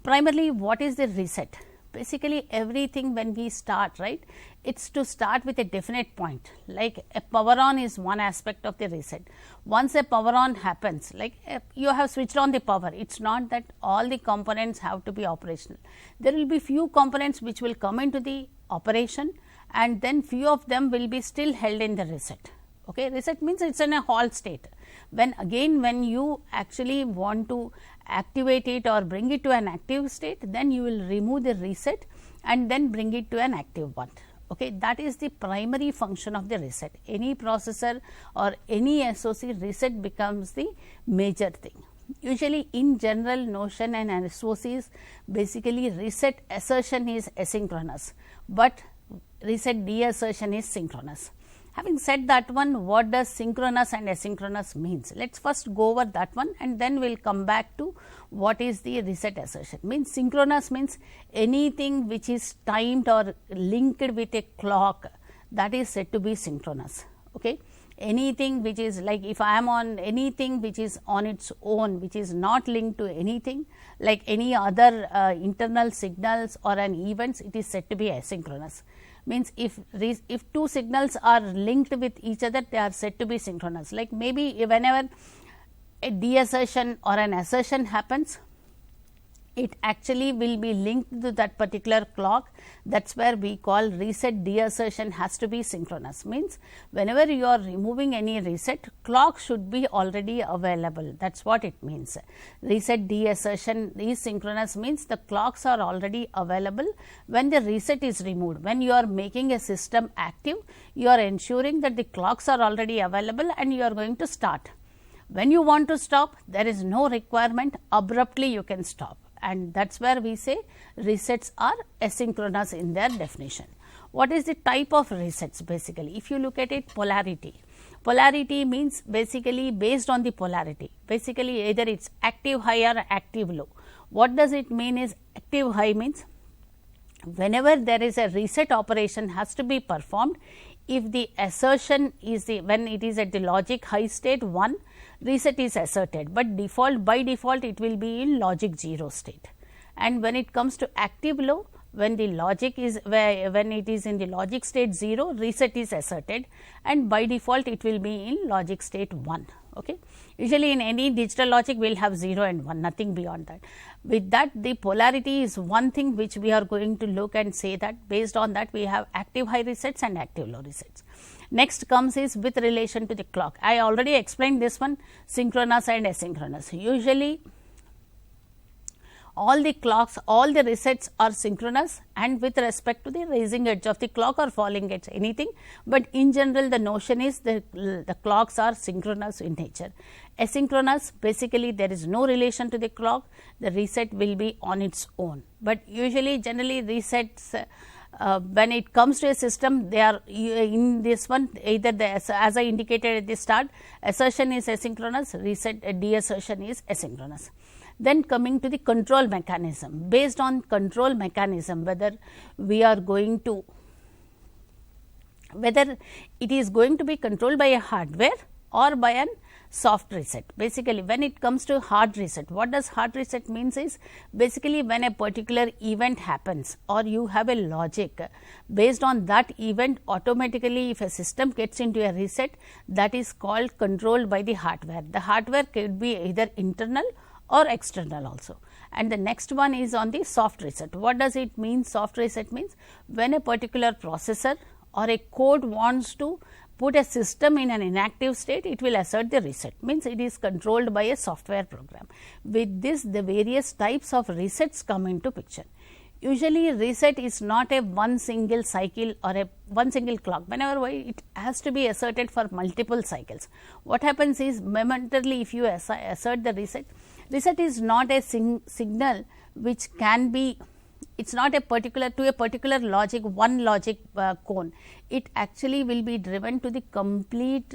primarily what is the reset? Basically everything when we start, right, it's to start with a definite point, like a power on is one aspect of the reset. Once a power on happens, like you have switched on the power, it's not that all the components have to be operational. There will be few components which will come into the operation and then few of them will be still held in the reset. Okay, reset means it's in a halt state. When again when you actually want to activate it or bring it to an active state, then you will remove the reset and then bring it to an active one. Okay, that is the primary function of the reset. Any processor or any SOC, reset becomes the major thing. Usually in general notion and SOCs, basically reset assertion is asynchronous, but reset deassertion is synchronous. Having said that one, what does synchronous and asynchronous means? Let us first go over that one and then we will come back to what is the reset assertion. Means synchronous means anything which is timed or linked with a clock, that is said to be synchronous. Okay. Anything which is like, if I am on anything which is on its own, which is not linked to anything like any other internal signals or an events, it is said to be asynchronous. Means if two signals are linked with each other, they are said to be synchronous. Like maybe whenever a deassertion or an assertion happens, it actually will be linked to that particular clock. That is where we call reset deassertion has to be synchronous. Means whenever you are removing any reset, clock should be already available. That is what it means. Reset deassertion is synchronous means the clocks are already available when the reset is removed. When you are making a system active, you are ensuring that the clocks are already available and you are going to start. When you want to stop, there is no requirement, abruptly you can stop. And that is where we say resets are asynchronous in their definition. What is the type of resets? Basically, if you look at it, polarity. Polarity means basically based on the polarity. Basically either it is active high or active low. What does it mean is active high means whenever there is a reset operation has to be performed, if the assertion is the, when it is at the logic high state 1, reset is asserted, but by default it will be in logic 0 state. And when it comes to active low, when the logic is when it is in the logic state 0, reset is asserted and by default it will be in logic state 1. Okay. Usually in any digital logic we will have 0 and 1, nothing beyond that. With that, the polarity is one thing which we are going to look and say that based on that we have active high resets and active low resets. Next comes is with relation to the clock. I already explained this one, synchronous and asynchronous. Usually all the clocks, all the resets are synchronous and with respect to the rising edge of the clock or falling edge, anything, but in general the notion is the clocks are synchronous in nature. Asynchronous, basically there is no relation to the clock, the reset will be on its own, but usually generally resets when it comes to a system, they are in this one either the, as I indicated at the start, assertion is asynchronous, reset deassertion is asynchronous. Then coming to the control mechanism, based on control mechanism, whether we are going to, whether it is going to be controlled by a hardware or by an soft reset. Basically when it comes to hard reset, what does hard reset means is basically when a particular event happens or you have a logic, based on that event automatically if a system gets into a reset, that is called controlled by the hardware. The hardware could be either internal or external also. And the next one is on the soft reset. What does it mean? Soft reset means when a particular processor or a code wants to put a system in an inactive state, it will assert the reset, means it is controlled by a software program. With this, the various types of resets come into picture. Usually reset is not a one single cycle or a one single clock, whenever it has to be asserted for multiple cycles. What happens is momentarily if you assert the reset, reset is not a signal which can be, it is not a particular to a particular logic, one logic cone. It actually will be driven to the complete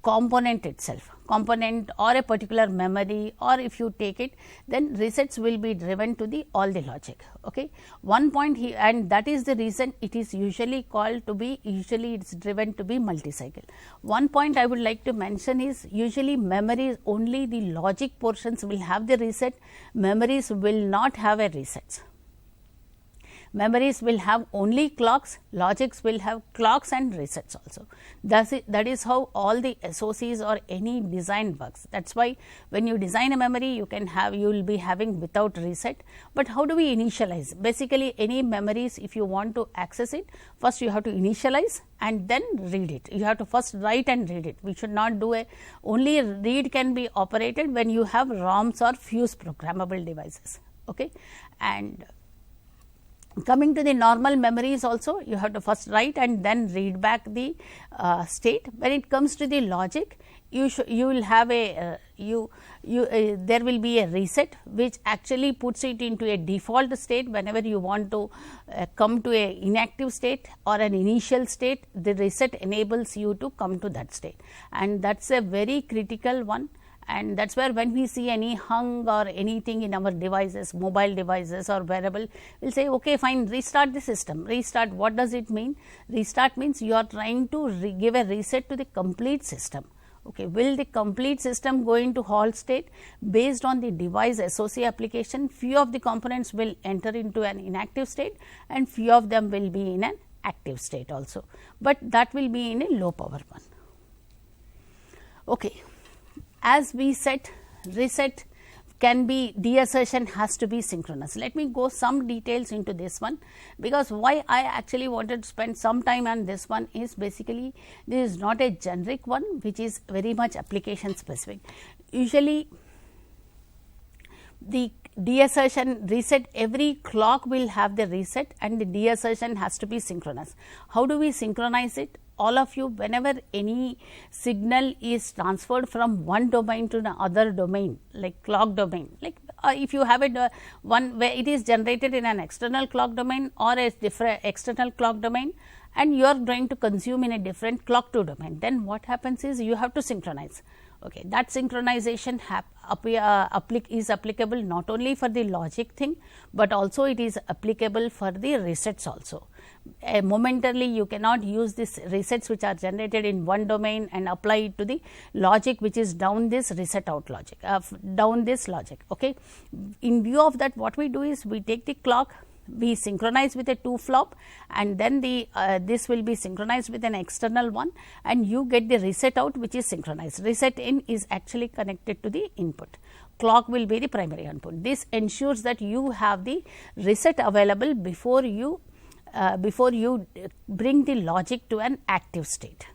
component itself, component or a particular memory, or if you take it, then resets will be driven to the all the logic. Okay. One point here, and that is the reason it is usually called to be, usually it is driven to be multi-cycle. One point I would like to mention is, usually memories, only the logic portions will have the reset, memories will not have a resets. Memories will have only clocks, logics will have clocks and resets also. That is how all the SOCs or any design works. That is why when you design a memory, you can have, you will be having without reset. But how do we initialize? Basically, any memories, if you want to access it, first you have to initialize and then read it. You have to first write and read it. We should not do only read can be operated when you have ROMs or fuse programmable devices. Okay. And coming to the normal memories also, you have to first write and then read back the state. When it comes to the logic, you will have a there will be a reset which actually puts it into a default state. Whenever you want to come to a inactive state or an initial state, the reset enables you to come to that state, and that is a very critical one. And that is where when we see any hung or anything in our devices, mobile devices or wearable, we will say, okay, fine, restart the system. Restart, what does it mean? Restart means you are trying to give a reset to the complete system. Okay. Will the complete system go into halt state? Based on the device SOC application, few of the components will enter into an inactive state and few of them will be in an active state also, but that will be in a low power one. Okay. As we said, reset can be, deassertion has to be synchronous. Let me go some details into this one, because why I actually wanted to spend some time on this one is, basically this is not a generic one which is very much application specific. Usually the deassertion reset, every clock will have the reset and the deassertion has to be synchronous. How do we synchronize it? All of you, whenever any signal is transferred from one domain to the other domain, like clock domain, like if you have it one where it is generated in an external clock domain or a different external clock domain, and you are going to consume in a different clock 2 domain, then what happens is you have to synchronize. Okay. That synchronization is applicable not only for the logic thing, but also it is applicable for the resets also. Momentarily you cannot use this resets which are generated in one domain and apply it to the logic which is down this reset out logic, down this logic. Okay. In view of that, what we do is we take the clock, we synchronize with a 2 flop, and then the this will be synchronized with an external one, and you get the reset out which is synchronized. Reset in is actually connected to the input. Clock will be the primary input. This ensures that you have the reset available before you bring the logic to an active state.